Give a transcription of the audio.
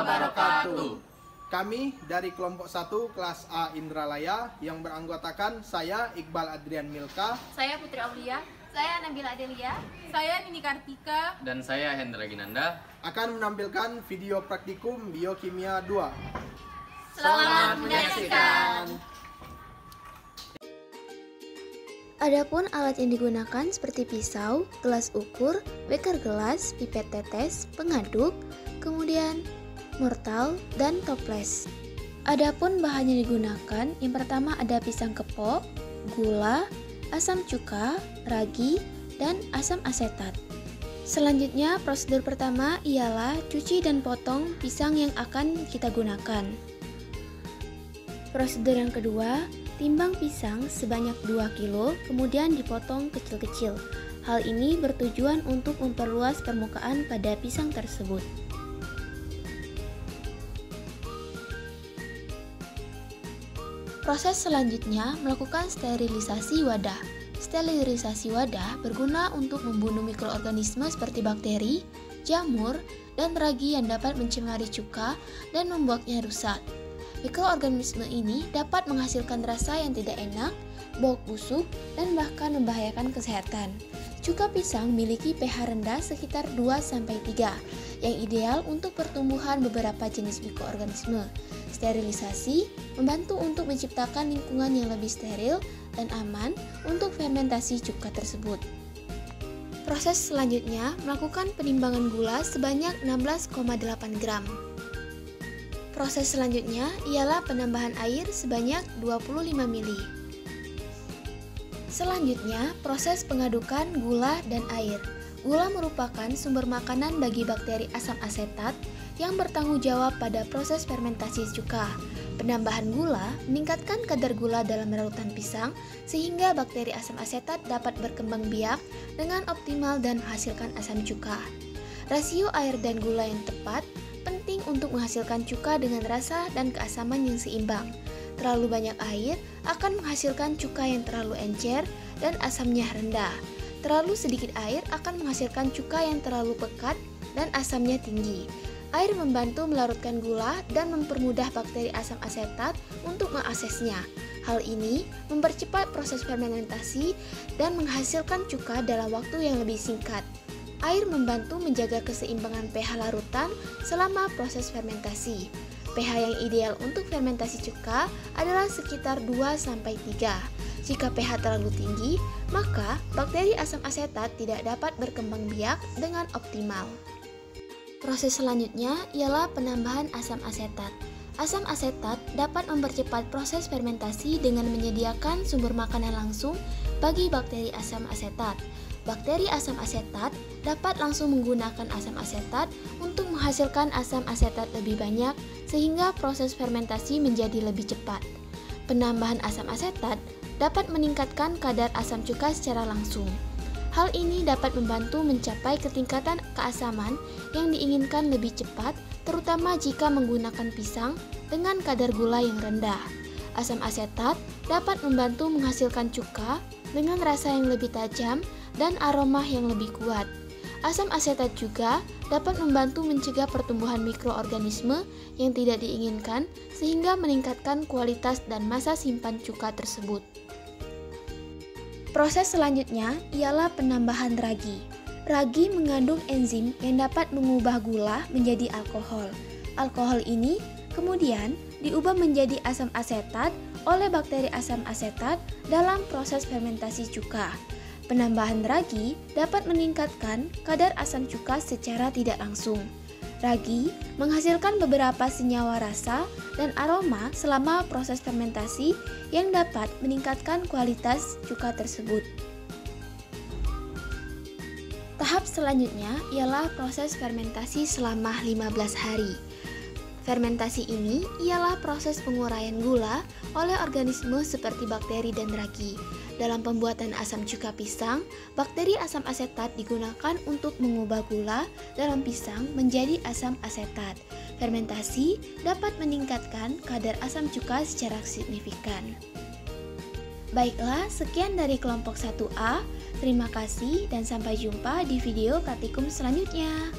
wabarakatuh. Kami dari kelompok 1 kelas A Indralaya yang beranggotakan saya Iqbal Adrian Milka, saya Putri Aulia, saya Nabila Adelia, saya Nini Kartika, dan saya Hendra Ginanda akan menampilkan video praktikum Biokimia 2. Selamat menyaksikan. Adapun alat yang digunakan seperti pisau, gelas ukur, beker gelas, pipet tetes, pengaduk, kemudian mortal, dan toples. Adapun bahan yang digunakan, yang pertama ada pisang kepok, gula, asam cuka, ragi, dan asam asetat. Selanjutnya, prosedur pertama ialah cuci dan potong pisang yang akan kita gunakan. Prosedur yang kedua, timbang pisang sebanyak 2 kg, kemudian dipotong kecil-kecil. Hal ini bertujuan untuk memperluas permukaan pada pisang tersebut. Proses selanjutnya melakukan sterilisasi wadah. Sterilisasi wadah berguna untuk membunuh mikroorganisme seperti bakteri, jamur, dan ragi yang dapat mencemari cuka dan membuatnya rusak. Mikroorganisme ini dapat menghasilkan rasa yang tidak enak, bau busuk, dan bahkan membahayakan kesehatan. Cuka pisang memiliki pH rendah sekitar 2-3, yang ideal untuk pertumbuhan beberapa jenis mikroorganisme. Sterilisasi membantu untuk menciptakan lingkungan yang lebih steril dan aman untuk fermentasi cuka tersebut. Proses selanjutnya melakukan penimbangan gula sebanyak 16,8 gram. Proses selanjutnya ialah penambahan air sebanyak 25 ml. Selanjutnya, proses pengadukan gula dan air. Gula merupakan sumber makanan bagi bakteri asam asetat yang bertanggung jawab pada proses fermentasi cuka. Penambahan gula meningkatkan kadar gula dalam larutan pisang sehingga bakteri asam asetat dapat berkembang biak dengan optimal dan menghasilkan asam cuka. Rasio air dan gula yang tepat penting untuk menghasilkan cuka dengan rasa dan keasaman yang seimbang. Terlalu banyak air akan menghasilkan cuka yang terlalu encer dan asamnya rendah. Terlalu sedikit air akan menghasilkan cuka yang terlalu pekat dan asamnya tinggi. Air membantu melarutkan gula dan mempermudah bakteri asam asetat untuk mengaksesnya. Hal ini mempercepat proses fermentasi dan menghasilkan cuka dalam waktu yang lebih singkat. Air membantu menjaga keseimbangan pH larutan selama proses fermentasi. pH yang ideal untuk fermentasi cuka adalah sekitar 2-3. Jika pH terlalu tinggi, maka bakteri asam asetat tidak dapat berkembang biak dengan optimal. Proses selanjutnya ialah penambahan asam asetat. Asam asetat dapat mempercepat proses fermentasi dengan menyediakan sumber makanan langsung bagi bakteri asam asetat. Bakteri asam asetat dapat langsung menggunakan asam asetat untuk menghasilkan asam asetat lebih banyak sehingga proses fermentasi menjadi lebih cepat. Penambahan asam asetat dapat meningkatkan kadar asam cuka secara langsung. Hal ini dapat membantu mencapai ketingkatan keasaman yang diinginkan lebih cepat, terutama jika menggunakan pisang dengan kadar gula yang rendah. Asam asetat dapat membantu menghasilkan cuka dengan rasa yang lebih tajam dan aroma yang lebih kuat. Asam asetat juga dapat membantu mencegah pertumbuhan mikroorganisme yang tidak diinginkan sehingga meningkatkan kualitas dan masa simpan cuka tersebut. Proses selanjutnya ialah penambahan ragi. Ragi mengandung enzim yang dapat mengubah gula menjadi alkohol. Alkohol ini kemudian diubah menjadi asam asetat oleh bakteri asam asetat dalam proses fermentasi cuka. Penambahan ragi dapat meningkatkan kadar asam cuka secara tidak langsung. Ragi menghasilkan beberapa senyawa rasa dan aroma selama proses fermentasi yang dapat meningkatkan kualitas cuka tersebut. Tahap selanjutnya ialah proses fermentasi selama 15 hari. Fermentasi ini ialah proses penguraian gula oleh organisme seperti bakteri dan ragi. Dalam pembuatan asam cuka pisang, bakteri asam asetat digunakan untuk mengubah gula dalam pisang menjadi asam asetat. Fermentasi dapat meningkatkan kadar asam cuka secara signifikan. Baiklah, sekian dari kelompok 1A. Terima kasih dan sampai jumpa di video praktikum selanjutnya.